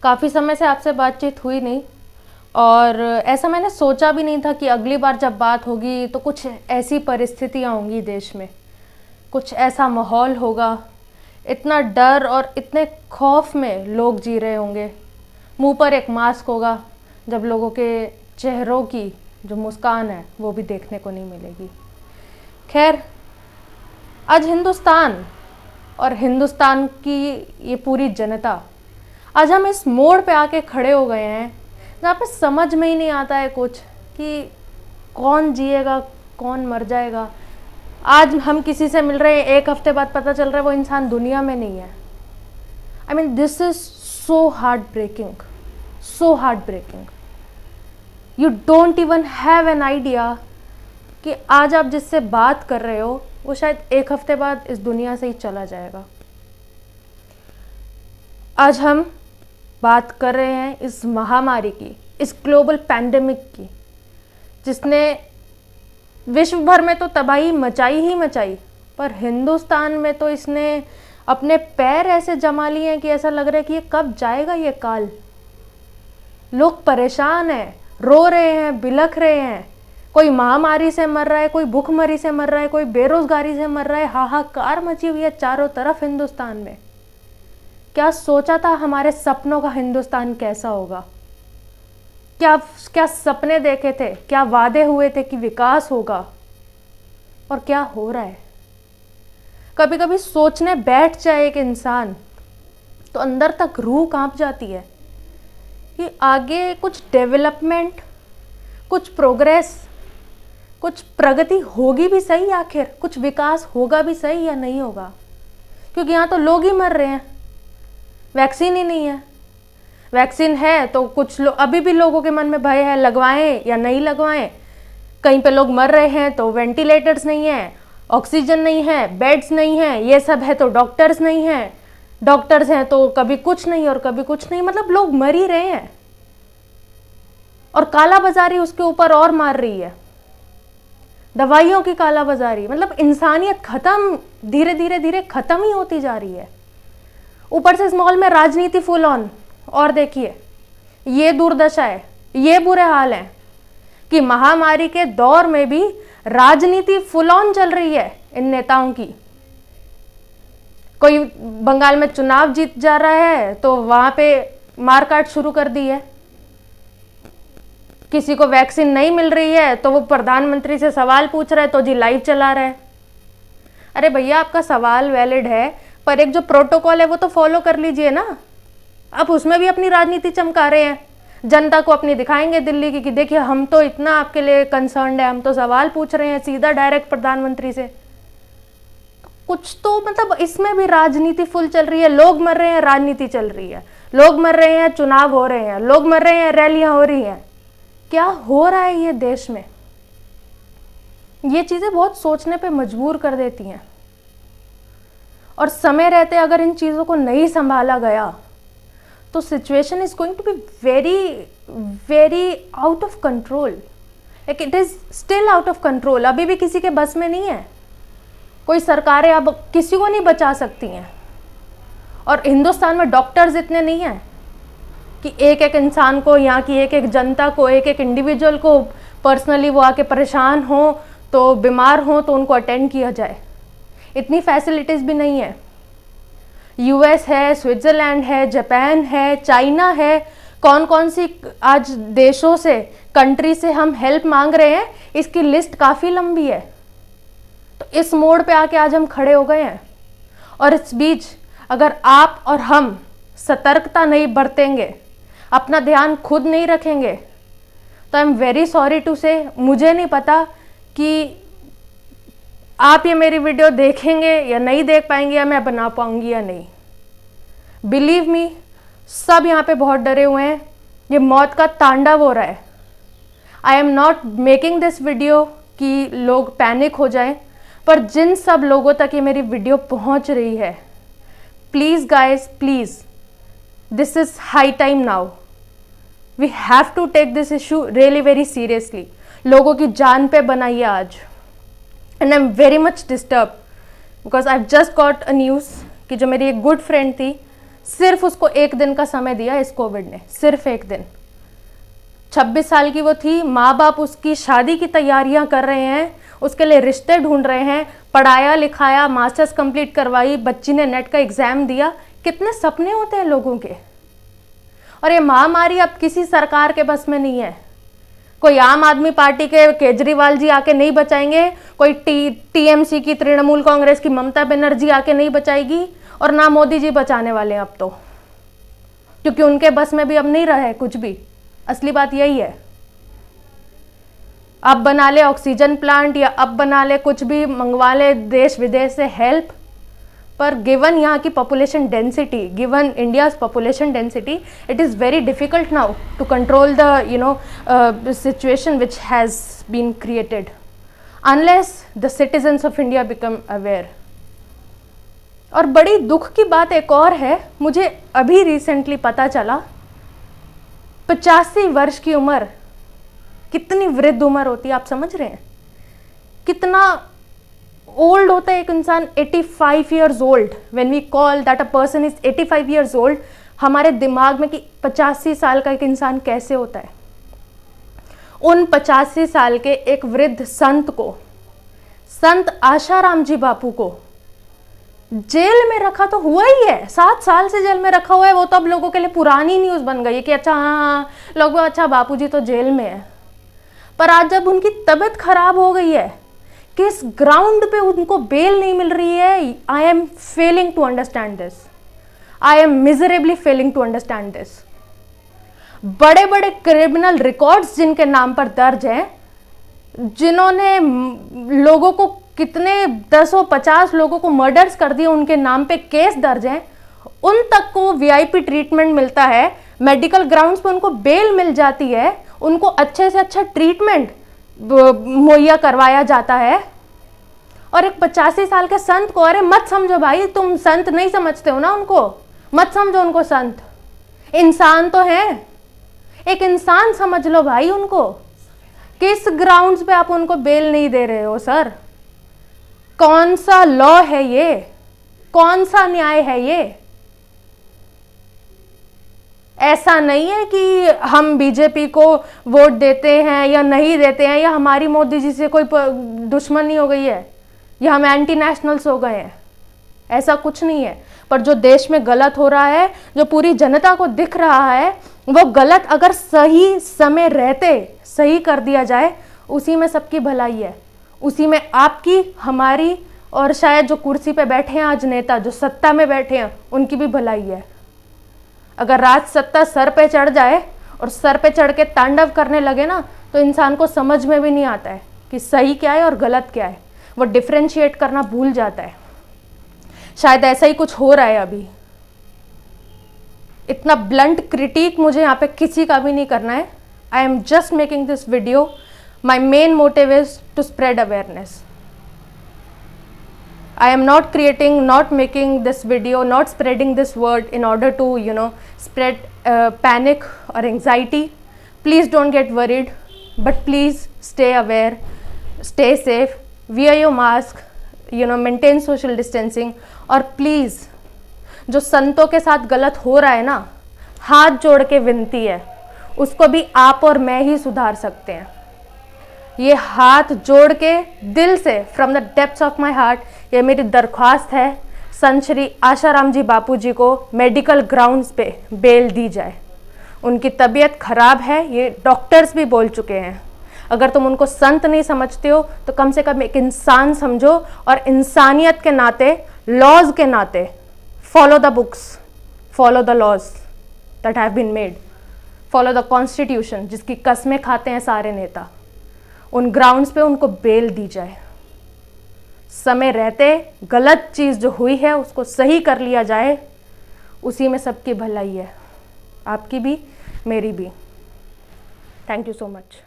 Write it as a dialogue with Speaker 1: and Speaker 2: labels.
Speaker 1: काफ़ी समय से आपसे बातचीत हुई नहीं, और ऐसा मैंने सोचा भी नहीं था कि अगली बार जब बात होगी तो कुछ ऐसी परिस्थितियाँ होंगी देश में, कुछ ऐसा माहौल होगा, इतना डर और इतने खौफ में लोग जी रहे होंगे। मुंह पर एक मास्क होगा, जब लोगों के चेहरों की जो मुस्कान है वो भी देखने को नहीं मिलेगी। खैर, आज हिंदुस्तान और हिंदुस्तान की ये पूरी जनता, आज हम इस मोड़ पे आके खड़े हो गए हैं जहाँ पे समझ में ही नहीं आता है कुछ कि कौन जिएगा कौन मर जाएगा। आज हम किसी से मिल रहे हैं, एक हफ्ते बाद पता चल रहा है वो इंसान दुनिया में नहीं है। I mean this is so heartbreaking, so heartbreaking. You don't even have an idea कि आज आप जिससे बात कर रहे हो वो शायद एक हफ्ते बाद इस दुनिया से ही चला जाएगा। आज हम बात कर रहे हैं इस महामारी की, इस ग्लोबल पैंडेमिक की, जिसने विश्व भर में तो तबाही मचाई ही मचाई, पर हिंदुस्तान में तो इसने अपने पैर ऐसे जमा लिए हैं कि ऐसा लग रहा है कि ये कब जाएगा ये काल। लोग परेशान हैं, रो रहे हैं, बिलख रहे हैं। कोई महामारी से मर रहा है, कोई भूखमरी से मर रहा है, कोई बेरोजगारी से मर रहा है। हाहाकार मची हुई है चारों तरफ हिंदुस्तान में। क्या सोचा था हमारे सपनों का हिंदुस्तान कैसा होगा? क्या क्या सपने देखे थे, क्या वादे हुए थे कि विकास होगा, और क्या हो रहा है? कभी कभी सोचने बैठ जाए एक इंसान तो अंदर तक रूह कांप जाती है कि आगे कुछ डेवलपमेंट, कुछ प्रोग्रेस, कुछ प्रगति होगी भी सही, आखिर कुछ विकास होगा भी सही या नहीं होगा? क्योंकि यहाँ तो लोग ही मर रहे हैं, वैक्सीन ही नहीं है। वैक्सीन है तो कुछ लोग, अभी भी लोगों के मन में भय है, लगवाएं या नहीं लगवाएं। कहीं पे लोग मर रहे हैं तो वेंटिलेटर्स नहीं है, ऑक्सीजन नहीं है, बेड्स नहीं है, ये सब है तो डॉक्टर्स नहीं है, डॉक्टर्स हैं तो कभी कुछ नहीं और कभी कुछ नहीं। मतलब लोग मर ही रहे हैं, और काला बाजारी उसके ऊपर और मार रही है, दवाइयों की काला बाजारी। मतलब इंसानियत खत्म, धीरे धीरे धीरे खत्म ही होती जा रही है। ऊपर से इस माहौल में राजनीति फुल ऑन। और देखिए, ये दुर्दशा है, ये बुरे हाल है कि महामारी के दौर में भी राजनीति फुल ऑन चल रही है इन नेताओं की। कोई बंगाल में चुनाव जीत जा रहा है तो वहां पे मारकाट शुरू कर दी है। किसी को वैक्सीन नहीं मिल रही है तो वो प्रधानमंत्री से सवाल पूछ रहा है तो जी लाइव चला रहा है। अरे भैया, आपका सवाल वैलिड है, पर एक जो प्रोटोकॉल है वो तो फॉलो कर लीजिए ना। आप उसमें भी अपनी राजनीति चमका रहे हैं, जनता को अपनी दिखाएंगे दिल्ली की कि देखिए हम तो इतना आपके लिए कंसर्न्ड है, हम तो सवाल पूछ रहे हैं सीधा डायरेक्ट प्रधानमंत्री से। कुछ तो मतलब इसमें भी राजनीति फुल चल रही है। लोग मर रहे हैं, राजनीति चल रही है। लोग मर रहे हैं, चुनाव हो रहे हैं। लोग मर रहे हैं, रैलियां हो रही हैं। क्या हो रहा है ये देश में? ये चीजें बहुत सोचने पे मजबूर कर देती हैं, और समय रहते अगर इन चीजों को नहीं संभाला गया तो situation is going to be very very out of control. Like it is still out of control. अभी भी किसी के बस में नहीं है। कोई सरकारें अब किसी को नहीं बचा सकती हैं, और हिंदुस्तान में डॉक्टर्स इतने नहीं हैं कि एक एक इंसान को, यहाँ की एक एक जनता को, एक एक इंडिविजुअल को पर्सनली वो आके परेशान हो तो, बीमार हो तो उनको अटेंड किया जाए। इतनी फैसिलिटीज़ भी नहीं है। यूएस है, स्विट्ज़रलैंड है, जापान है, चाइना है, कौन कौन सी आज देशों से, कंट्री से हम हेल्प मांग रहे हैं, इसकी लिस्ट काफ़ी लंबी है। तो इस मोड़ पे आके आज हम खड़े हो गए हैं, और इस बीच अगर आप और हम सतर्कता नहीं बरतेंगे, अपना ध्यान खुद नहीं रखेंगे, तो I am very sorry to say, मुझे नहीं पता कि आप ये मेरी वीडियो देखेंगे या नहीं देख पाएंगे, या मैं बना पाऊंगी या नहीं। बिलीव मी, सब यहाँ पे बहुत डरे हुए हैं। ये मौत का तांडव हो रहा है। I am not making this video कि लोग पैनिक हो जाएं, पर जिन सब लोगों तक ये मेरी वीडियो पहुँच रही है, please guys, please, this is high time now. We have to take this issue really very seriously. लोगों की जान पे बनाइए आज। And I am very much disturb because I have just got a news कि जो मेरी एक गुड फ्रेंड थी, सिर्फ उसको 1 दिन का समय दिया इस कोविड ने, सिर्फ 1 दिन। 26 साल की वो थी, माँ बाप उसकी शादी की तैयारियां कर रहे हैं, उसके लिए रिश्ते ढूंढ रहे हैं, पढ़ाया लिखाया, मास्टर्स कंप्लीट करवाई, बच्ची ने नेट का एग्जाम दिया। कितने सपने होते हैं लोगों के। और ये महामारी अब किसी सरकार के बस में नहीं है। कोई आम आदमी पार्टी के केजरीवाल जी आके नहीं बचाएंगे, कोई टीएमसी की, तृणमूल कांग्रेस की ममता बनर्जी आके नहीं बचाएगी, और ना मोदी जी बचाने वाले हैं अब तो, क्योंकि उनके बस में भी अब नहीं रहा है कुछ भी। असली बात यही है। अब बना ले ऑक्सीजन प्लांट, या अब बना ले कुछ भी, मंगवा ले देश विदेश से हेल्प, पर गिवन यहाँ की population density, given India's population density, it is very difficult now to control the situation which has been created unless the citizens of India become aware. और बड़ी दुख की बात एक और है, मुझे अभी रिसेंटली पता चला, 85 वर्ष की उम्र कितनी वृद्ध उम्र होती है, आप समझ रहे हैं? कितना ओल्ड होता है एक इंसान। 85 years old, when we call that a person is 85 years old, हमारे दिमाग में कि 85 साल का एक इंसान कैसे होता है। उन 85 साल के एक वृद्ध संत को, संत आशाराम जी बापू को जेल में रखा तो हुआ ही है, 7 साल से जेल में रखा हुआ है। वो तो अब लोगों के लिए पुरानी न्यूज़ बन गई है कि अच्छा हाँ लोग, अच्छा बापूजी तो जेल में है। पर आज जब उनकी तबीयत खराब हो गई है, किस ग्राउंड पे उनको बेल नहीं मिल रही है, I am failing to understand this, I am miserably failing to understand this. बड़े बड़े क्रिमिनल रिकॉर्ड्स जिनके नाम पर दर्ज हैं, जिन्होंने लोगों को कितने 10-50 लोगों को मर्डर्स कर दिए, उनके नाम पे केस दर्ज हैं, उन तक को वीआईपी ट्रीटमेंट मिलता है, मेडिकल ग्राउंड्स पे उनको बेल मिल जाती है, उनको अच्छे से अच्छा ट्रीटमेंट मुहैया करवाया जाता है। और एक 85 साल के संत को, अरे मत समझो भाई, तुम संत नहीं समझते हो ना उनको, मत समझो उनको संत, इंसान तो हैं, एक इंसान समझ लो भाई उनको। किस ग्राउंड्स पे आप उनको बेल नहीं दे रहे हो सर? कौन सा लॉ है ये? कौन सा न्याय है ये? ऐसा नहीं है कि हम बीजेपी को वोट देते हैं या नहीं देते हैं, या हमारी मोदी जी से कोई दुश्मनी हो गई है, या हम एंटी नेशनल्स हो गए हैं, ऐसा कुछ नहीं है। पर जो देश में गलत हो रहा है, जो पूरी जनता को दिख रहा है, वो गलत अगर सही समय रहते सही कर दिया जाए, उसी में सबकी भलाई है, उसी में आपकी, हमारी, और शायद जो कुर्सी पे बैठे हैं आज नेता, जो सत्ता में बैठे हैं, उनकी भी भलाई है। अगर राज सत्ता सर पे चढ़ जाए और सर पे चढ़ के तांडव करने लगे ना, तो इंसान को समझ में भी नहीं आता है कि सही क्या है और गलत क्या है, वो डिफ्रेंशिएट करना भूल जाता है। शायद ऐसा ही कुछ हो रहा है अभी। इतना ब्लंट क्रिटिक मुझे यहाँ पे किसी का भी नहीं करना है। I am just making this video, my main motive is to spread awareness. I am not making this video, not spreading this word in order to, spread panic or anxiety. Please don't get worried, but please stay aware, stay safe, wear your mask, maintain social distancing. और please, जो संतों के साथ गलत हो रहा है ना, हाथ जोड़ के विनती है, उसको भी आप और मैं ही सुधार सकते हैं। ये हाथ जोड़ के दिल से, from the depths of my heart, ये मेरी दरख्वास्त है, संत श्री आशाराम जी बापू जी को मेडिकल ग्राउंड्स पे बेल दी जाए। उनकी तबीयत खराब है, ये डॉक्टर्स भी बोल चुके हैं। अगर तुम उनको संत नहीं समझते हो तो कम से कम एक इंसान समझो, और इंसानियत के नाते, लॉज के नाते, follow the books, follow the laws that have been made, follow the constitution, जिसकी कस्में खाते हैं सारे नेता। उन ग्राउंड्स पे उनको बेल दी जाए, समय रहते गलत चीज़ जो हुई है उसको सही कर लिया जाए, उसी में सबकी भलाई है, आपकी भी मेरी भी। Thank you so much.